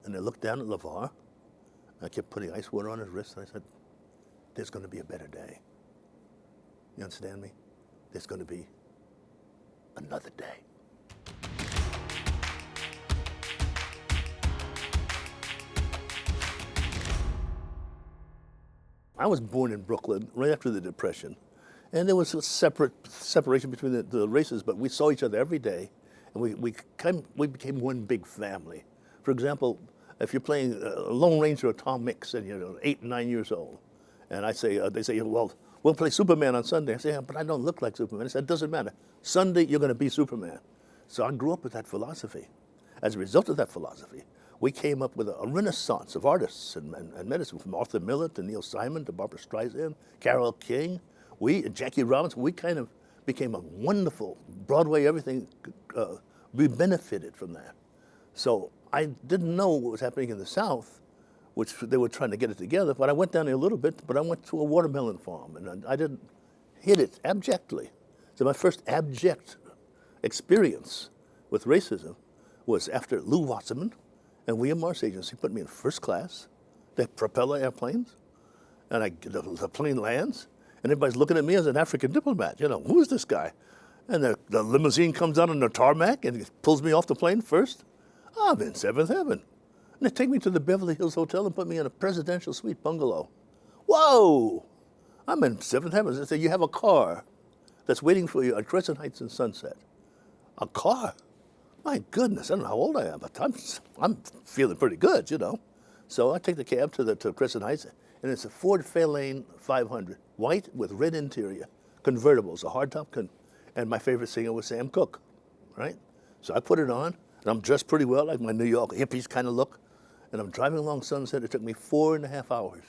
And I looked down at LeVar. I kept putting ice water on his wrist, and I said, there's going to be a better day. You understand me? There's going to be another day. I was born in Brooklyn right after the Depression, and there was a separation between the races, but we saw each other every day, and we became one big family. For example, if you're playing Lone Ranger or Tom Mix, and you're 8 and 9 years old, and I say, they say, well, we'll play Superman on Sunday. I say, yeah, but I don't look like Superman. I said, it doesn't matter. Sunday, you're going to be Superman. So I grew up with that philosophy. As a result of that philosophy, we came up with a renaissance of artists and medicine, from Arthur Miller to Neil Simon to Barbra Streisand, Carole King, Jackie Robinson. We kind of became a wonderful Broadway, everything. We benefited from that. So I didn't know what was happening in the South, which they were trying to get it together, but I went down there a little bit, but I went to a watermelon farm, and I didn't hit it abjectly. So my first abject experience with racism was after Lew Wasserman and William Morris Agency put me in first class. They have propeller airplanes, and the plane lands, and everybody's looking at me as an African diplomat. You know, who is this guy? And the limousine comes out on the tarmac and it pulls me off the plane first. I'm in seventh heaven. And they take me to the Beverly Hills Hotel and put me in a presidential suite bungalow. Whoa! I'm in seventh heaven. They say, you have a car that's waiting for you at Crescent Heights and Sunset. A car? My goodness, I don't know how old I am, but I'm feeling pretty good, you know. So I take the cab to Crescent Heights, and it's a Ford Fairlane 500, white with red interior, convertibles, a hardtop, and my favorite singer was Sam Cooke, right? So I put it on, and I'm dressed pretty well, like my New York hippies kind of look, and I'm driving along Sunset. It took me 4.5 hours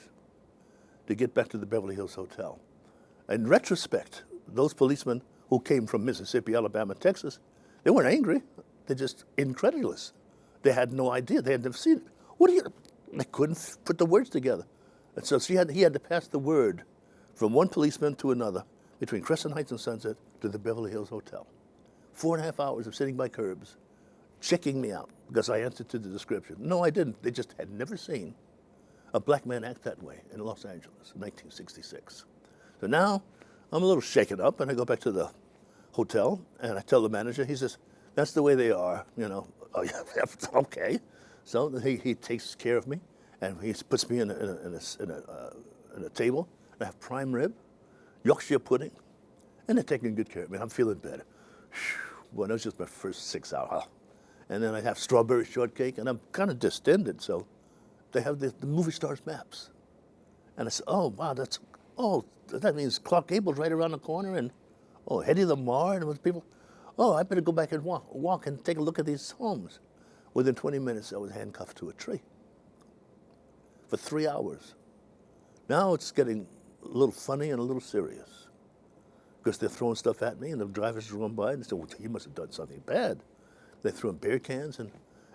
to get back to the Beverly Hills Hotel. In retrospect, those policemen who came from Mississippi, Alabama, Texas, they weren't angry. They're just incredulous. They had no idea. They had never seen it. They couldn't put the words together. And so he had to pass the word from one policeman to another between Crescent Heights and Sunset to the Beverly Hills Hotel. 4.5 hours of sitting by curbs, checking me out because I answered to the description. No, I didn't. They just had never seen a black man act that way in Los Angeles in 1966. So now I'm a little shaken up, and I go back to the hotel, and I tell the manager, he says, that's the way they are, you know. Oh, yeah, okay. So he takes care of me, and he puts me in a table. I have prime rib, Yorkshire pudding, and they're taking good care of me. I'm feeling better. Well, that was just my first 6 hours. And then I have strawberry shortcake, and I'm kind of distended, so they have the movie stars maps. And I said, oh, wow, that means Clark Gable's right around the corner, and Hedy Lamarr and those people. Oh, I better go back and walk and take a look at these homes. Within 20 minutes, I was handcuffed to a tree for 3 hours. Now it's getting a little funny and a little serious because they're throwing stuff at me, and the drivers are going by and they say, well, you must have done something bad. They threw in beer cans, and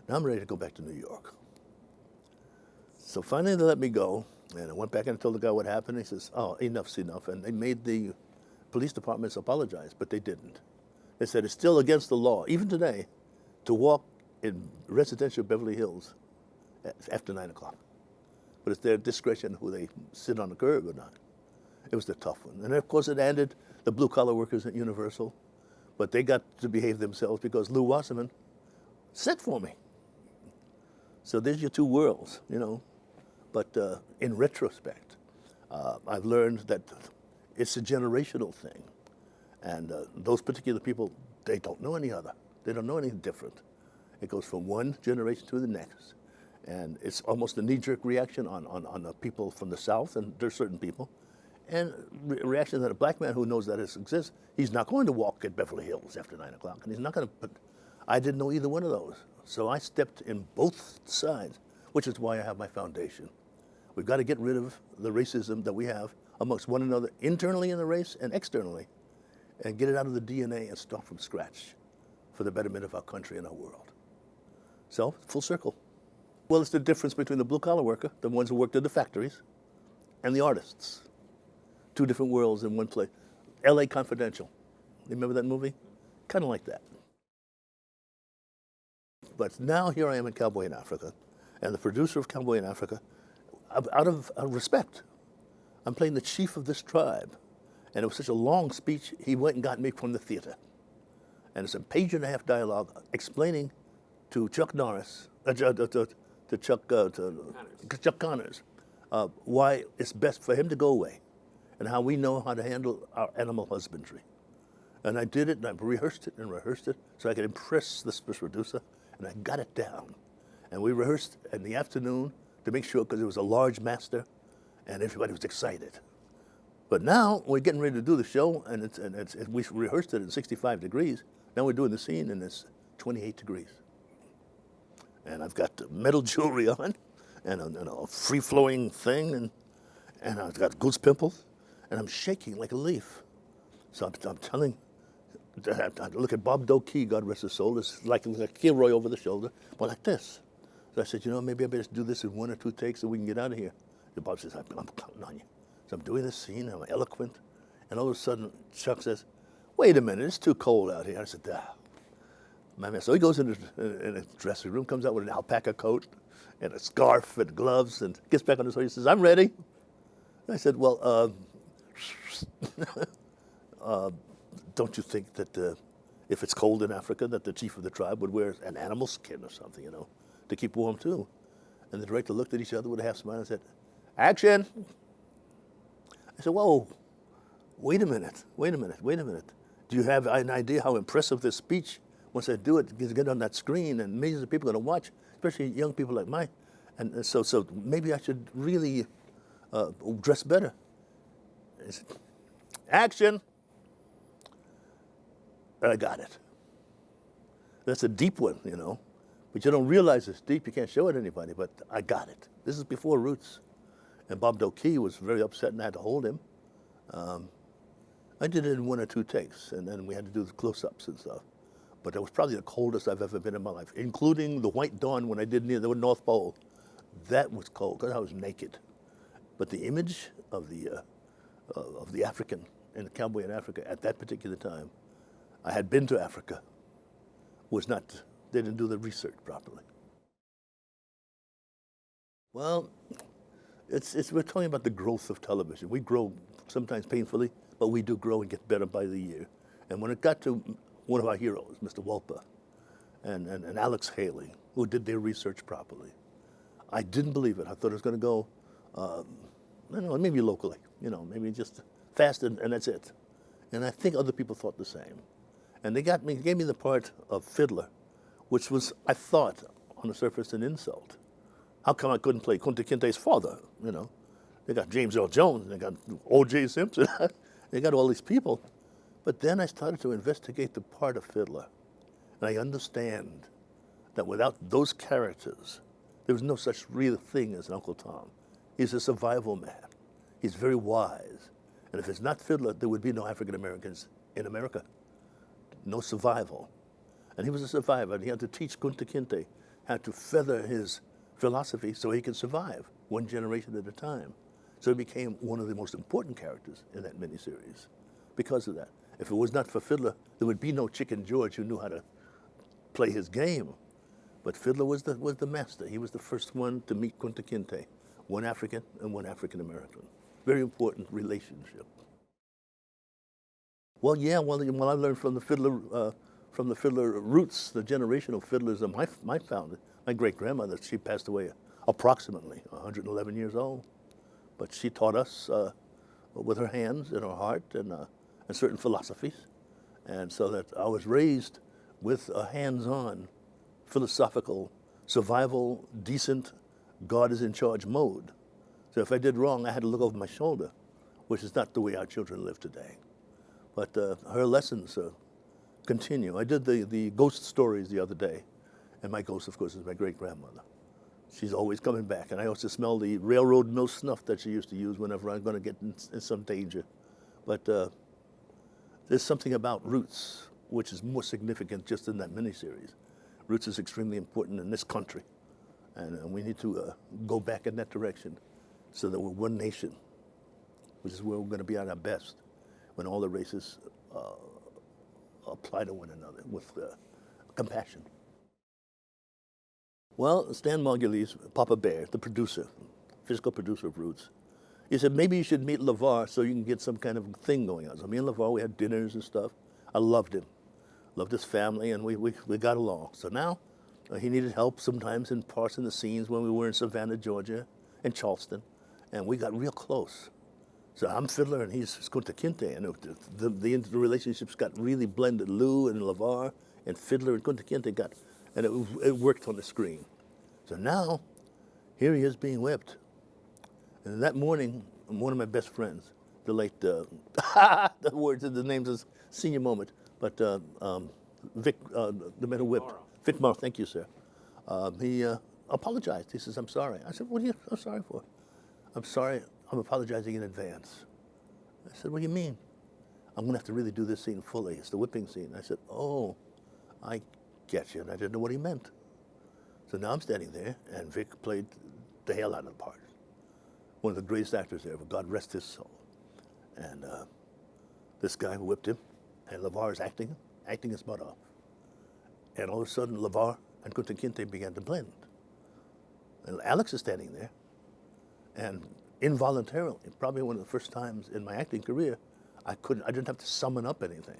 now I'm ready to go back to New York. So finally they let me go, and I went back and told the guy what happened. He says, oh, enough's enough. And they made the police departments apologize, but they didn't. They said it's still against the law, even today, to walk in residential Beverly Hills after 9 o'clock. But it's their discretion who they sit on the curb or not. It was the tough one. And of course it ended the blue-collar workers at Universal, but they got to behave themselves because Lew Wasserman said for me. So there's your two worlds, you know. But in retrospect, I've learned that it's a generational thing. And those particular people, they don't know any other. They don't know anything different. It goes from one generation to the next. And it's almost a knee-jerk reaction on the people from the South, and there's certain people. And reaction that a black man who knows that it exists, he's not going to walk at Beverly Hills after 9 o'clock. And he's not going to, but I didn't know either one of those. So I stepped in both sides, which is why I have my foundation. We've got to get rid of the racism that we have amongst one another, internally in the race and externally, and get it out of the DNA and start from scratch for the betterment of our country and our world. So, full circle. Well, it's the difference between the blue-collar worker, the ones who worked in the factories, and the artists. Two different worlds in one place. L.A. Confidential. You remember that movie? Kind of like that. But now here I am in Cowboy in Africa, and the producer of Cowboy in Africa, out of respect, I'm playing the chief of this tribe. And it was such a long speech, he went and got me from the theater. And it's a page-and-a-half dialogue explaining to Chuck Norris, to Chuck Connors, why it's best for him to go away and how we know how to handle our animal husbandry. And I did it, and I rehearsed it so I could impress this producer, and I got it down. And we rehearsed in the afternoon to make sure, because it was a large master, and everybody was excited. But now we're getting ready to do the show, and we rehearsed it in 65 degrees. Now we're doing the scene, and it's 28 degrees. And I've got metal jewelry on, and a free-flowing thing, and I've got goose pimples, and I'm shaking like a leaf. So I'm telling, I look at Bob Doakey, God rest his soul, it's like Kilroy over the shoulder, but like this. So I said, maybe I better do this in 1 or 2 takes so we can get out of here. And Bob says, I'm counting on you. So I'm doing this scene, I'm eloquent, and all of a sudden Chuck says, wait a minute, it's too cold out here. I said, my man. So he goes in the dressing room, comes out with an alpaca coat and a scarf and gloves, and gets back on his horse. He says, I'm ready. And I said, well, don't you think that if it's cold in Africa, that the chief of the tribe would wear an animal skin or something, to keep warm too? And the director looked at each other with a half smile and said, action. I said, whoa, wait a minute. Do you have an idea how impressive this speech, once I do it, get on that screen and millions of people are going to watch, especially young people like mine. And so maybe I should really dress better. I said, action. And I got it. That's a deep one, but you don't realize it's deep. You can't show it to anybody, but I got it. This is before Roots. And Bob Doakey was very upset and I had to hold him. I did it in 1 or 2 takes, and then we had to do the close-ups and stuff. But that was probably the coldest I've ever been in my life, including the White Dawn when I did near the North Pole. That was cold, because I was naked. But the image of the African and the cowboy in Africa at that particular time, I had been to Africa, they didn't do the research properly. Well, we're talking about the growth of television. We grow sometimes painfully, but we do grow and get better by the year. And when it got to one of our heroes, Mr. Wolper, and Alex Haley, who did their research properly, I didn't believe it. I thought it was going to go, maybe locally, maybe just fast and that's it. And I think other people thought the same. And they gave me the part of Fiddler, which was, I thought, on the surface, an insult. How come I couldn't play Kunta Kinte's father? They got James Earl Jones, they got O.J. Simpson, they got all these people. But then I started to investigate the part of Fiddler, and I understand that without those characters, there was no such real thing as Uncle Tom. He's a survival man. He's very wise. And if it's not Fiddler, there would be no African Americans in America. No survival. And he was a survivor, and he had to teach Kunta Kinte how to feather his philosophy so he could survive one generation at a time. So he became one of the most important characters in that miniseries because of that. If it was not for Fiddler, there would be no Chicken George who knew how to play his game. But Fiddler was the master. He was the first one to meet Kunta Kinte, one African and one African American. Very important relationship. Well, yeah, I learned from the Fiddler roots, the generational fiddlers of my founder. My great-grandmother, she passed away approximately 111 years old. But she taught us with her hands and her heart and certain philosophies. And so that I was raised with a hands-on, philosophical, survival, decent, God is in charge mode. So if I did wrong, I had to look over my shoulder, which is not the way our children live today. But her lessons continue. I did the ghost stories the other day. And my ghost, of course, is my great-grandmother. She's always coming back. And I also smell the railroad mill snuff that she used to use whenever I'm going to get in some danger. But there's something about Roots, which is more significant just in that miniseries. Roots is extremely important in this country. And we need to go back in that direction so that we're one nation, which is where we're going to be at our best when all the races apply to one another with compassion. Well, Stan Margulies, Papa Bear, the producer, physical producer of Roots, he said, maybe you should meet LeVar so you can get some kind of thing going on. So me and LeVar, we had dinners and stuff. I loved him, loved his family, and we got along. So now he needed help sometimes in parts in the scenes when we were in Savannah, Georgia, and Charleston, and we got real close. So I'm Fiddler and he's Kunta Kinte, and the relationships got really blended. Lou and LeVar and Fiddler and Kunta Kinte got, and it worked on the screen. So now, here he is being whipped. And that morning, one of my best friends, the late, the names is senior moment, but Vic, the man who whipped, Vic Morrow, thank you, sir. He apologized. He says, I'm sorry. I said, what are you so sorry for? I'm sorry, I'm apologizing in advance. I said, what do you mean? I'm gonna have to really do this scene fully. It's the whipping scene. I said, oh, I get you. And I didn't know what he meant. So now I'm standing there, and Vic played the hell out of the part. One of the greatest actors ever, God rest his soul. And this guy who whipped him, and LeVar is acting his butt off. And all of a sudden, LeVar and Kunta Kinte began to blend. And Alex is standing there, and involuntarily, probably one of the first times in my acting career, I didn't have to summon up anything.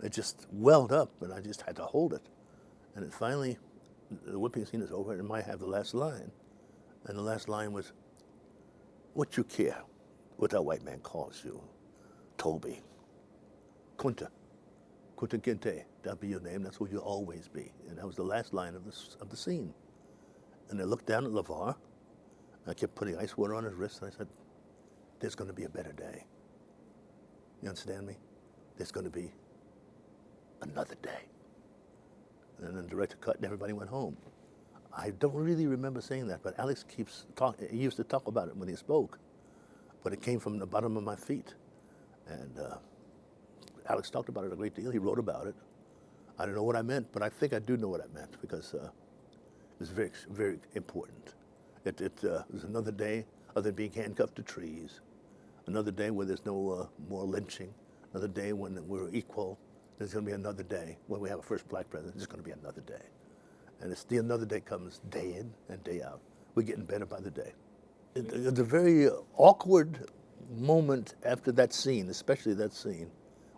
It just welled up, and I just had to hold it. And then finally, the whipping scene is over, and I might have the last line. And the last line was, what you care what that white man calls you? Toby. Kunta Kinte, that'll be your name, that's who you'll always be. And that was the last line of the scene. And I looked down at LeVar, and I kept putting ice water on his wrist, and I said, there's gonna be a better day. You understand me? There's gonna be another day. And then the director cut and everybody went home. I don't really remember saying that, but Alex keeps talking. He used to talk about it when he spoke, but it came from the bottom of my feet. And Alex talked about it a great deal. He wrote about it. I don't know what I meant, but I think I do know what I meant because it was very, very important. It was another day other than being handcuffed to trees, another day where there's no more lynching, another day when we're equal. There's going to be another day when we have a first black president. There's going to be another day. And it's the another day comes day in and day out. We're getting better by the day. It's a very awkward moment after that scene, especially that scene,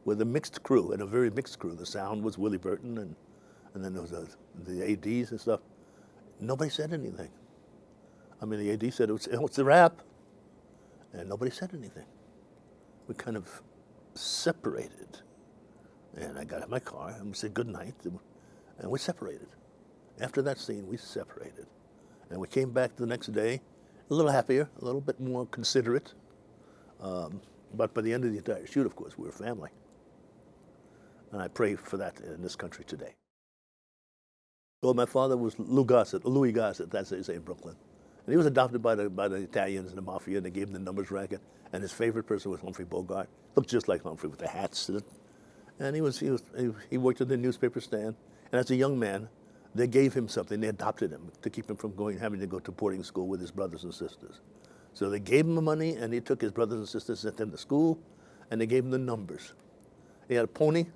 with a mixed crew, and a very mixed crew. The sound was Willie Burton, and then there was the ADs and stuff. Nobody said anything. I mean, the AD said, it's a wrap, and nobody said anything. We kind of separated. And I got in my car, and we said good night, and we separated. After that scene, we separated. And we came back the next day, a little happier, a little bit more considerate. But by the end of the entire shoot, of course, we were family. And I pray for that in this country today. Well, my father was Louis Gossett, that's how you say in Brooklyn. And he was adopted by the Italians and the Mafia, and they gave him the numbers racket. And his favorite person was Humphrey Bogart. Looked just like Humphrey with the hats. And he worked at the newspaper stand. And as a young man, they gave him something. They adopted him to keep him from having to go to boarding school with his brothers and sisters. So they gave him the money, and he took his brothers and sisters, sent them to school, and they gave him the numbers. He had a pony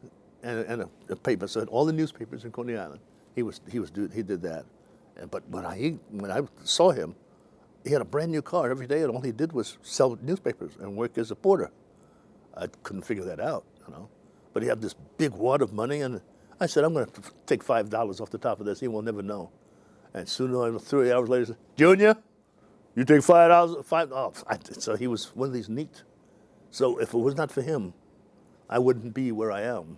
and a paper. So all the newspapers in Coney Island, he did that. But when I saw him, he had a brand new car every day, and all he did was sell newspapers and work as a porter. I couldn't figure that out, you know. But he had this big wad of money, and I said, I'm going to take $5 off the top of this. He will never know. And soon, 3 hours later, he said, Junior, you take $5. So he was one of these neat. So if it was not for him, I wouldn't be where I am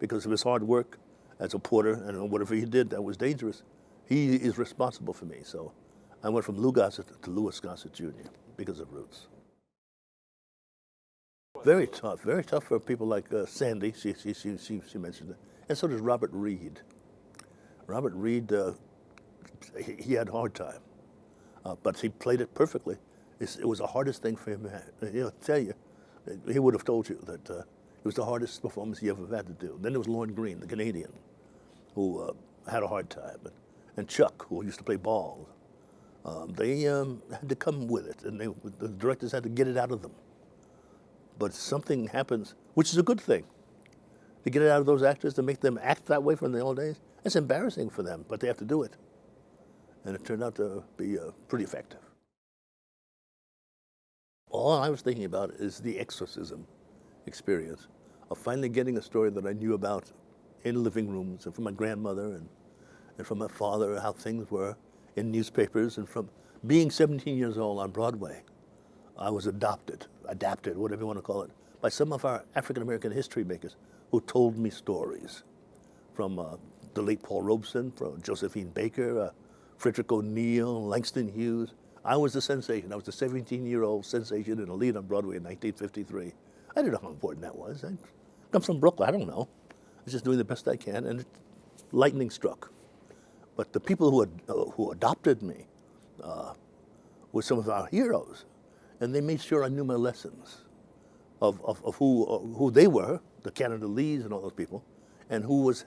because of his hard work as a porter and whatever he did that was dangerous. He is responsible for me. So I went from Lou Gossett to Louis Gossett Jr. because of Roots. Very tough for people like Sandy. She mentioned it, and so does Robert Reed. Robert Reed, he had a hard time, but he played it perfectly. It was the hardest thing for him. He'll tell you, he would have told you that it was the hardest performance he ever had to do. Then there was Lorne Greene, the Canadian, who had a hard time, and Chuck, who used to play ball. They had to come with it, and the directors had to get it out of them. But something happens, which is a good thing, to get it out of those actors, to make them act that way from the old days. It's embarrassing for them, but they have to do it. And it turned out to be pretty effective. All I was thinking about is the exorcism experience of finally getting a story that I knew about in living rooms and from my grandmother and from my father, how things were in newspapers, and from being 17 years old on Broadway. I was adapted, whatever you want to call it, by some of our African-American history makers who told me stories. From the late Paul Robeson, from Josephine Baker, Frederick O'Neill, Langston Hughes. I was the sensation. I was the 17-year-old sensation in a lead on Broadway in 1953. I didn't know how important that was. I come from Brooklyn, I don't know. I was just doing the best I can, and lightning struck. But the people who adopted me were some of our heroes, and they made sure I knew my lessons of who they were, the Canada Lees and all those people, and who was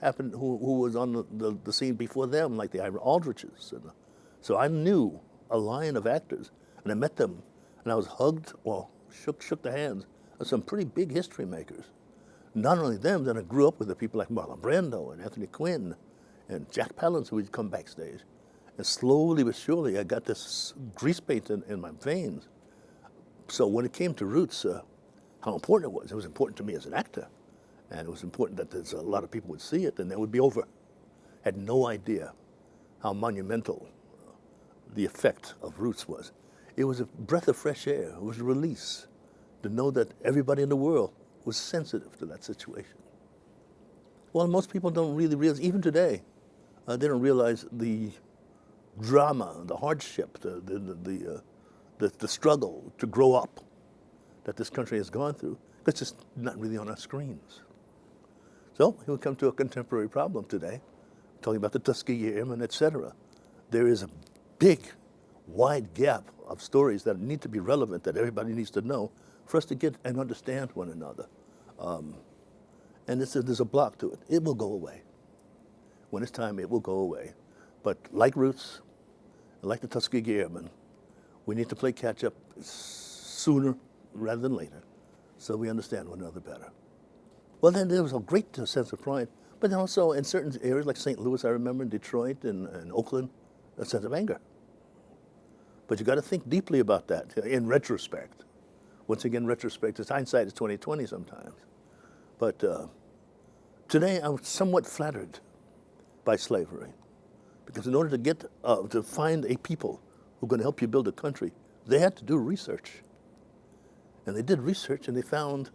on the scene before them, like the Ira Aldriches. And so I knew a line of actors, and I met them, and I was hugged or shook the hands of some pretty big history makers. Not only them, then I grew up with the people like Marlon Brando and Anthony Quinn and Jack Palance, who would come backstage. And slowly but surely, I got this grease paint in my veins. So when it came to Roots, how important it was important to me as an actor. And it was important that a lot of people would see it and it would be over. Had no idea how monumental the effect of Roots was. It was a breath of fresh air. It was a release to know that everybody in the world was sensitive to that situation. Well, most people don't really realize, even today, they don't realize the drama, the hardship, the struggle to grow up that this country has gone through. It's just not really on our screens. So here we come to a contemporary problem today, talking about the Tuskegee Airmen, etc. There is a big, wide gap of stories that need to be relevant, that everybody needs to know, for us to get and understand one another. And there's a block to it. It will go away. When it's time, it will go away. But like Roots, like the Tuskegee Airmen, we need to play catch-up sooner rather than later, so we understand one another better. Well, then there was a great sense of pride, but then also in certain areas like St. Louis, I remember, in Detroit and Oakland, a sense of anger. But you got to think deeply about that in retrospect. Once again, retrospect, hindsight is 20/20 sometimes. But today I'm somewhat flattered by slavery, because in order to get to find a people who are going to help you build a country, they had to do research. And they did research, and they found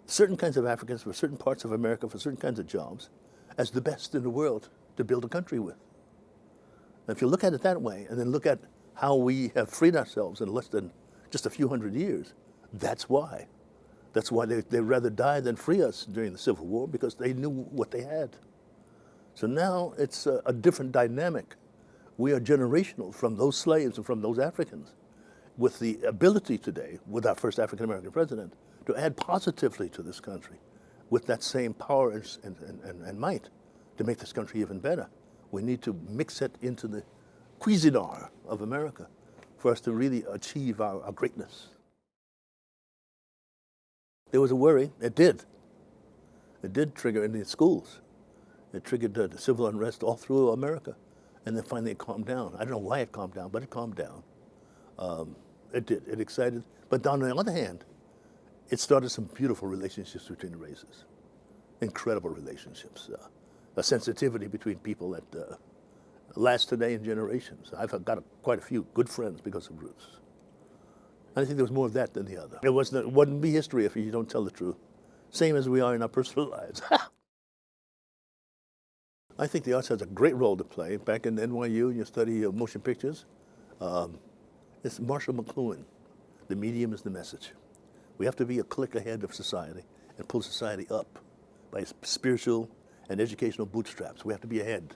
certain kinds of Africans for certain parts of America, for certain kinds of jobs, as the best in the world to build a country with. And if you look at it that way, and then look at how we have freed ourselves in less than just a few hundred years, that's why. That's why they rather die than free us during the Civil War, because they knew what they had. So now it's a different dynamic. We are generational from those slaves and from those Africans, with the ability today, with our first African-American president, to add positively to this country with that same power and might to make this country even better. We need to mix it into the Cuisinart of America for us to really achieve our greatness. There was a worry. It did. It did trigger in the schools. It triggered the civil unrest all through America. And then finally it calmed down. I don't know why it calmed down, but it calmed down. It did. It excited. But on the other hand, it started some beautiful relationships between the races. Incredible relationships. A sensitivity between people that lasts today in generations. I've got quite a few good friends because of Roots. I think there was more of that than the other. It wouldn't be history if you don't tell the truth. Same as we are in our personal lives. I think the arts has a great role to play. Back in NYU, you study motion pictures. It's Marshall McLuhan. The medium is the message. We have to be a click ahead of society and pull society up by spiritual and educational bootstraps. We have to be ahead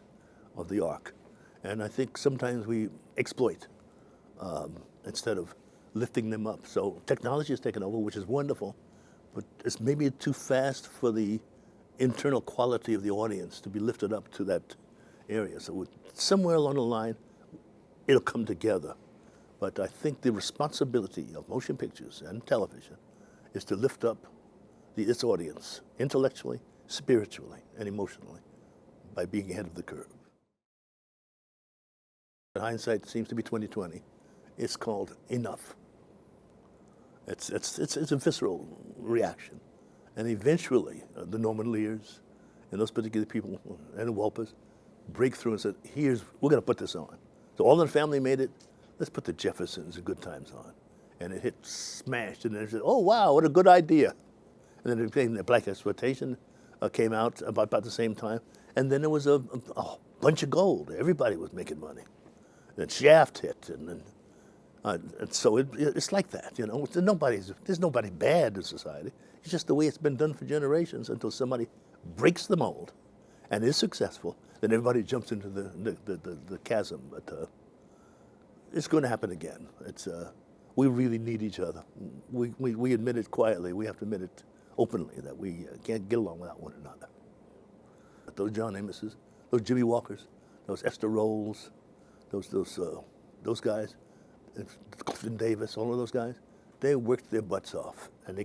of the arc. And I think sometimes we exploit instead of lifting them up. So technology has taken over, which is wonderful, but it's maybe too fast for the internal quality of the audience to be lifted up to that area. So somewhere along the line, it'll come together. But I think the responsibility of motion pictures and television is to lift up its audience intellectually, spiritually, and emotionally by being ahead of the curve. Hindsight seems to be 20/20. It's called enough. It's a visceral reaction. And eventually, the Norman Lears and those particular people, and the Welpers, break through and said, we're going to put this on. So all in the family made it, let's put the Jeffersons and Good Times on. And it hit smashed, and then they said, oh, wow, what a good idea. And then it became the Black Exploitation came out about the same time. And then there was a bunch of gold. Everybody was making money. Then Shaft hit, and so it's like that, you know. There's nobody bad in society. It's just the way it's been done for generations until somebody breaks the mold and is successful. Then everybody jumps into the chasm. But it's going to happen again. We really need each other. We admit it quietly. We have to admit it openly that we can't get along without one another. But those John Amoses, those Jimmy Walkers, those Esther Rolls, those guys, Clifton Davis, all of those guys, they worked their butts off, and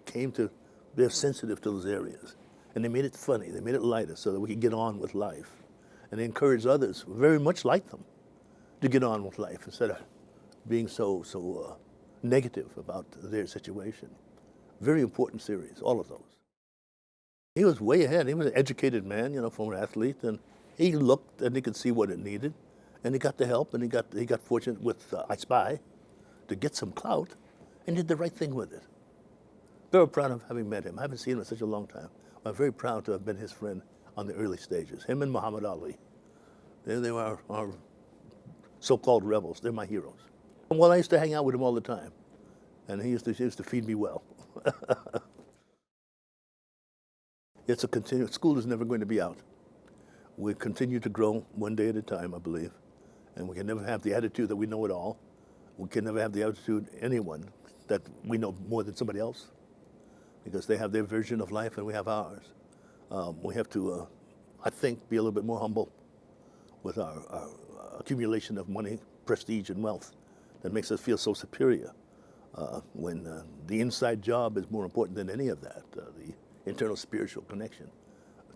they're sensitive to those areas. And they made it funny, they made it lighter so that we could get on with life. And they encouraged others, very much like them, to get on with life instead of being so negative about their situation. Very important series, all of those. He was way ahead. He was an educated man, you know, former athlete, and he looked and he could see what it needed, and he got the help, and he got fortunate with I Spy to get some clout, and did the right thing with it. Very proud of having met him. I haven't seen him in such a long time. I'm very proud to have been his friend on the early stages. Him and Muhammad Ali. They were our so-called rebels. They're my heroes. Well, I used to hang out with him all the time, and he used to feed me well. It's a continuous. School is never going to be out. We continue to grow one day at a time, I believe, and we can never have the attitude that we know it all. We can never have the attitude anyone that we know more than somebody else, because they have their version of life and we have ours. We have to, I think, be a little bit more humble with our accumulation of money, prestige, and wealth that makes us feel so superior when the inside job is more important than any of that, the internal spiritual connection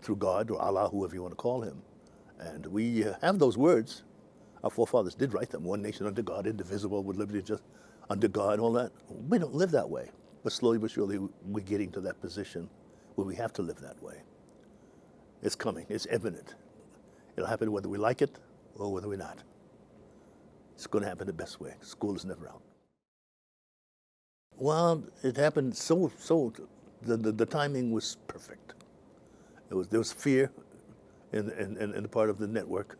through God or Allah, whoever you want to call him. And we have those words. Our forefathers did write them. One nation under God, indivisible, with liberty just under God, all that. We don't live that way. But slowly but surely, we're getting to that position where we have to live that way. It's coming. It's imminent. It'll happen whether we like it or whether we're not. It's going to happen the best way. School is never out. Well, it happened the timing was perfect. There was fear in the part of the network.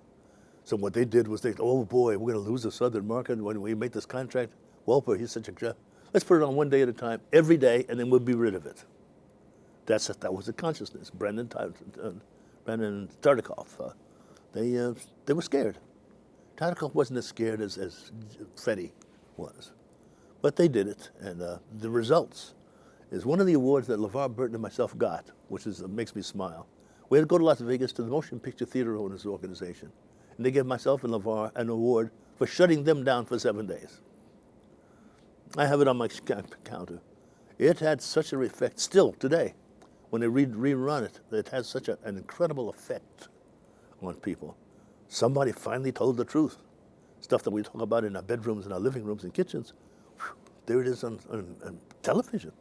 So what they did was oh boy, we're going to lose the southern market when we make this contract. Welper, he's such a, let's put it on one day at a time, every day, and then we'll be rid of it. That was the consciousness. Brandon Tartikoff, they were scared. Tartikoff wasn't as scared as Freddie was, but they did it, and the results is one of the awards that LeVar Burton and myself got, which makes me smile. We had to go to Las Vegas to the Motion Picture Theater Owners Organization, and they gave myself and LeVar an award for shutting them down for 7 days. I have it on my counter. It had such an effect, still today, when they rerun it, it has such an incredible effect on people. Somebody finally told the truth. Stuff that we talk about in our bedrooms and our living rooms and kitchens, there it is on television.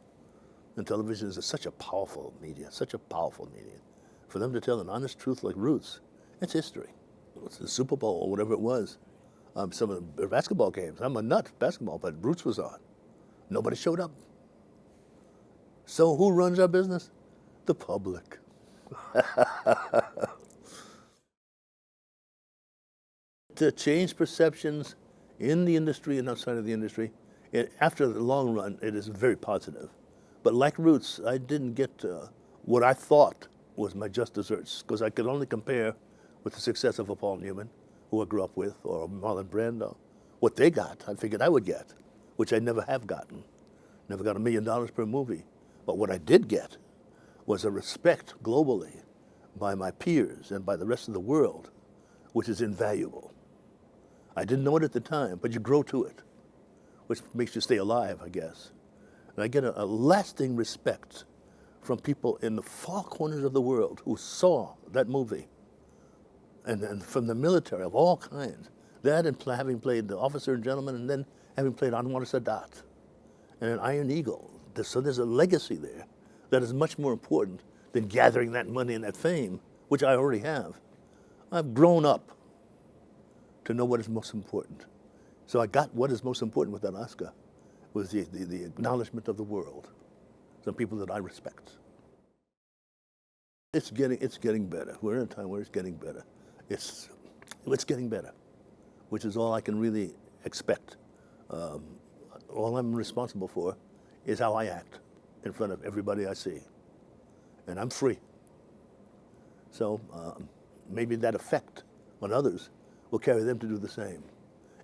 And television is such a powerful media, such a powerful medium. For them to tell an honest truth like Roots, it's history. It's the Super Bowl or whatever it was. Some of the basketball games. I'm a nut for basketball, but Roots was on. Nobody showed up. So who runs our business? The public. To change perceptions in the industry and outside of the industry, after the long run, it is very positive. But like Roots, I didn't get what I thought was my just desserts, because I could only compare with the success of a Paul Newman, who I grew up with, or Marlon Brando. What they got, I figured I would get, which I never have gotten. Never got $1 million per movie. But what I did get was a respect globally by my peers and by the rest of the world, which is invaluable. I didn't know it at the time, but you grow to it, which makes you stay alive, I guess. And I get a lasting respect from people in the far corners of the world who saw that movie, and from the military of all kinds. That and having played the Officer and Gentleman, and then having played Anwar Sadat and an Iron Eagle. So there's a legacy there that is much more important than gathering that money and that fame, which I already have. I've grown up to know what is most important. So I got what is most important with that Oscar, was the acknowledgement of the world, some people that I respect. It's getting better. We're in a time where it's getting better. It's getting better, which is all I can really expect. All I'm responsible for is how I act in front of everybody I see. And I'm free. So maybe that effect on others will carry them to do the same.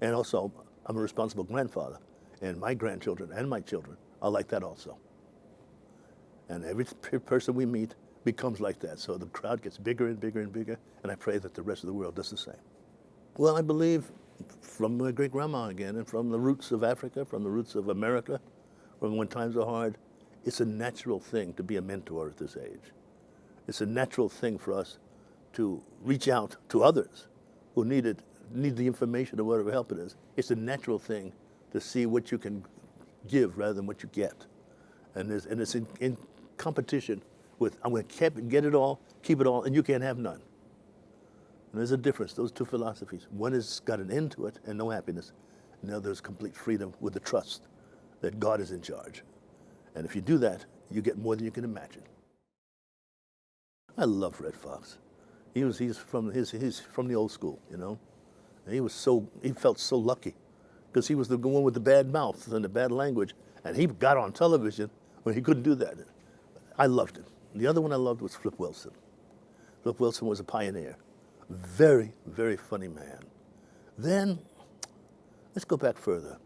And also, I'm a responsible grandfather, and my grandchildren and my children are like that also. And every person we meet becomes like that. So the crowd gets bigger and bigger and bigger, and I pray that the rest of the world does the same. Well, I believe from my great-grandma again, and from the roots of Africa, from the roots of America, from when times are hard, it's a natural thing to be a mentor at this age. It's a natural thing for us to reach out to others who need the information or whatever help it is. It's a natural thing to see what you can give rather than what you get. And it's in competition with, I'm going to get it all, keep it all, and you can't have none. And there's a difference, those two philosophies. One has got an end to it and no happiness, and the other is complete freedom with the trust that God is in charge. And if you do that, you get more than you can imagine. I love Red Fox. He's from the old school, you know. And he felt so lucky because he was the one with the bad mouth and the bad language, and he got on television when he couldn't do that. I loved him. The other one I loved was Flip Wilson. Flip Wilson was a pioneer. Very, very funny man. Then, let's go back further.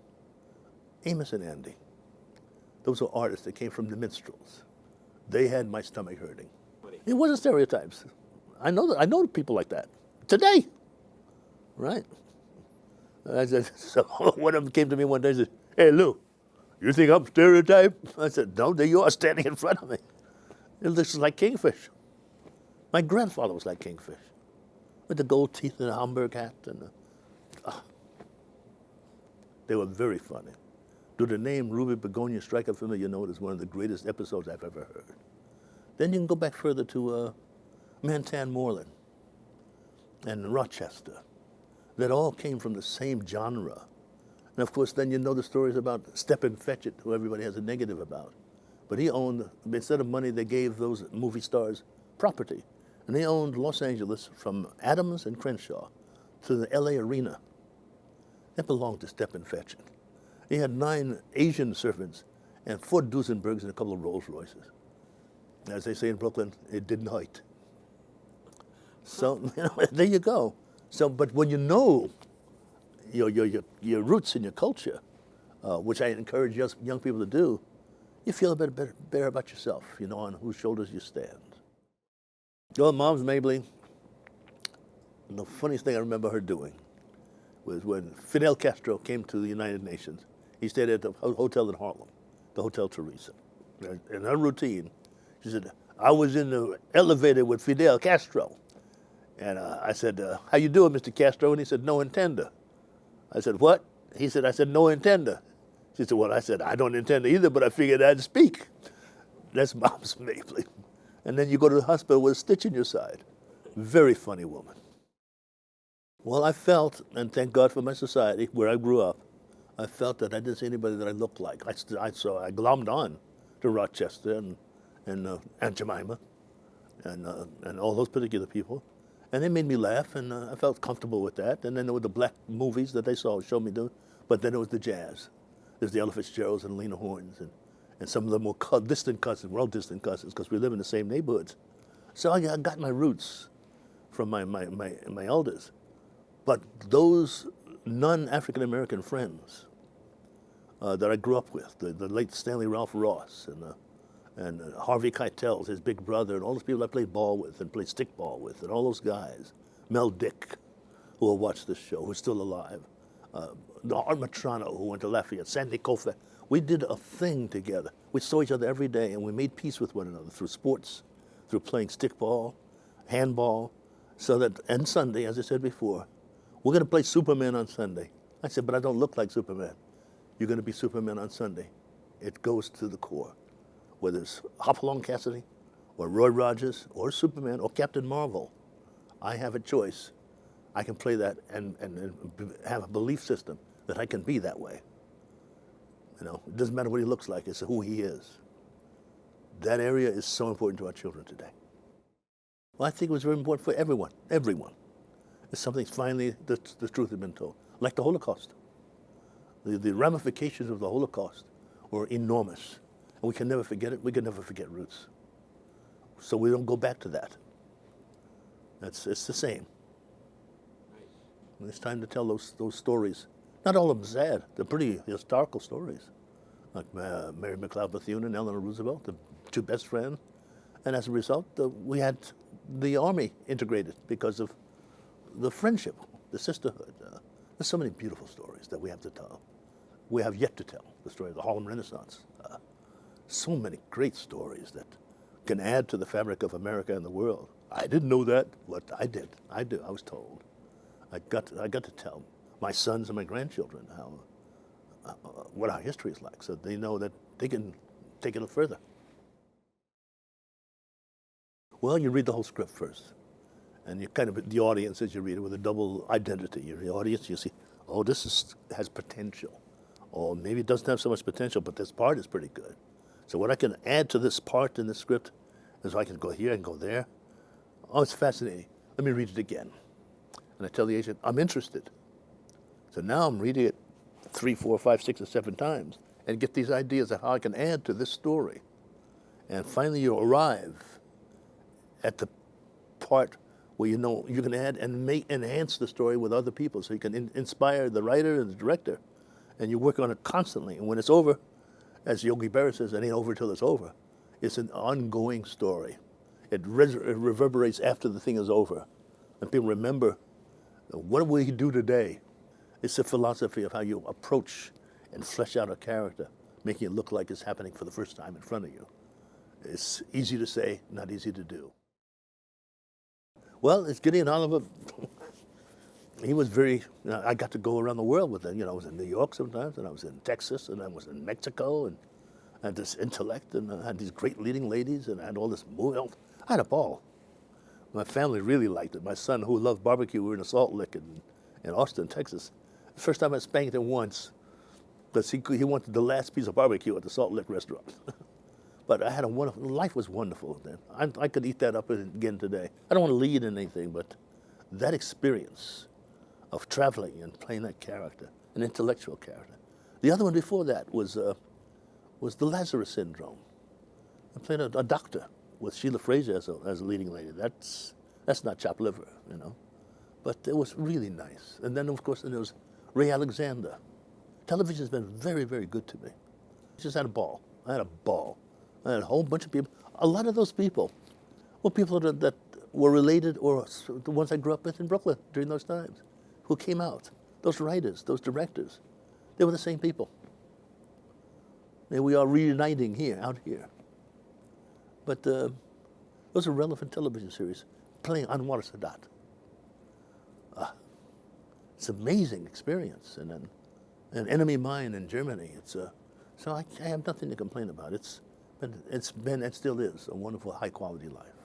Amos and Andy. Those were artists that came from the minstrels. They had my stomach hurting. It wasn't stereotypes. I know people like that today, right? So one of them came to me one day and said, "Hey Lou, you think I'm stereotyped?" I said, "No, there you are standing in front of me. It looks like Kingfish." My grandfather was like Kingfish, with the gold teeth and a Homburg hat, and they were very funny. Do the name Ruby Begonia strike a familiar note as one of the greatest episodes I've ever heard. Then you can go back further to Mantan Moreland and Rochester. That all came from the same genre. And of course, then you know the stories about Stepin Fetchit, who everybody has a negative about. But he owned, instead of money, they gave those movie stars property. And they owned Los Angeles from Adams and Crenshaw to the LA Arena. That belonged to Stepin Fetchit. He had 9 Asian servants and 4 Duesenbergs and a couple of Rolls Royces. As they say in Brooklyn, it didn't hurt. So, you know, there you go. So, but when you know your roots and your culture, which I encourage young people to do, you feel a bit better about yourself, you know, on whose shoulders you stand. Well, Mom's Mabley, the funniest thing I remember her doing was when Fidel Castro came to the United Nations. He stayed at the hotel in Harlem, the Hotel Teresa. In her routine, she said, "I was in the elevator with Fidel Castro." And I said, "How you doing, Mr. Castro?" And he said, "No intender." I said, "What?" He said, "I said, no intender." She said, "Well," I said, "I don't intend either, but I figured I'd speak." That's Mom's Mabley. And then you go to the hospital with a stitch in your side. Very funny woman. Well, I felt, and thank God for my society, where I grew up, I felt that I didn't see anybody that I looked like. I glommed on to Rochester and Aunt Jemima and all those particular people. And they made me laugh, and I felt comfortable with that. And then there were the black movies that they showed me doing. But then there was the jazz. There's the Ella Fitzgeralds and Lena Hornes, and some of them were distant cousins. We're all distant cousins because we live in the same neighborhoods. So I got my roots from my elders. But those non-African-American friends that I grew up with, the late Stanley Ralph Ross and Harvey Keitels, his big brother, and all those people I played ball with and played stickball with, and all those guys. Mel Dick, who will watch this show, who's still alive. Art Matrano, who went to Lafayette. Sandy Koufax. We did a thing together. We saw each other every day, and we made peace with one another through sports, through playing stickball, handball, so that, and Sunday, as I said before, we're going to play Superman on Sunday. I said, but I don't look like Superman. You're going to be Superman on Sunday. It goes to the core. Whether it's Hopalong Cassidy, or Roy Rogers, or Superman, or Captain Marvel, I have a choice. I can play that and have a belief system that I can be that way. You know, it doesn't matter what he looks like, it's who he is. That area is so important to our children today. Well, I think it was very important for everyone, everyone. It's something finally the truth has been told. Like the Holocaust. The ramifications of the Holocaust were enormous. And we can never forget it. We can never forget Roots. So we don't go back to that. It's the same. And it's time to tell those stories. Not all of them sad. They're pretty historical stories. Like Mary McLeod Bethune and Eleanor Roosevelt, the two best friends. And as a result, we had the Army integrated because of the friendship, the sisterhood. There's so many beautiful stories that we have to tell. We have yet to tell the story of the Harlem Renaissance. So many great stories that can add to the fabric of America and the world. I didn't know that, but I did. I was told. I got to tell my sons and my grandchildren what our history is like, so they know that they can take it a little further. Well, you read the whole script first, and you kind of the audience as you read it with a double identity. You're the audience. You see, oh, this has potential, or maybe it doesn't have so much potential, but this part is pretty good. So what I can add to this part in the script is I can go here and go there. Oh, it's fascinating. Let me read it again. And I tell the agent, I'm interested. So now I'm reading it 3, 4, 5, 6, or 7 times and get these ideas of how I can add to this story. And finally you arrive at the part where you know you can add and enhance the story with other people so you can inspire the writer and the director. And you work on it constantly. And when it's over, as Yogi Berra says, it ain't over till it's over. It's an ongoing story. It reverberates after the thing is over. And people remember, what will he do today? It's a philosophy of how you approach and flesh out a character, making it look like it's happening for the first time in front of you. It's easy to say, not easy to do. Well, it's Gideon Oliver. He was very, I got to go around the world with him. You know, I was in New York sometimes, and I was in Texas, and I was in Mexico, and I had this intellect, and I had these great leading ladies, and I had all this movie. I had a ball. My family really liked it. My son, who loved barbecue, we were in a Salt Lick in Austin, Texas. The first time I spanked him once, because he wanted the last piece of barbecue at the Salt Lick restaurant. But I had a wonderful, life was wonderful then. I could eat that up again today. I don't want to lead in anything, but that experience of traveling and playing that character, an intellectual character. The other one before that was the Lazarus Syndrome. I played a doctor with Sheila Fraser as a leading lady. That's not chopped liver, you know. But it was really nice. And then, of course, there was Ray Alexander. Television's been very, very good to me. I just had a ball. I had a ball. I had a whole bunch of people. A lot of those people were people that were related or the ones I grew up with in Brooklyn during those times, who came out. Those writers, those directors, they were the same people. And we are reuniting here, out here. But those are relevant television series, playing Anwar Sadat. It's an amazing experience. And then an Enemy Mine in Germany. So I have nothing to complain about. It's been and still is a wonderful, high quality life.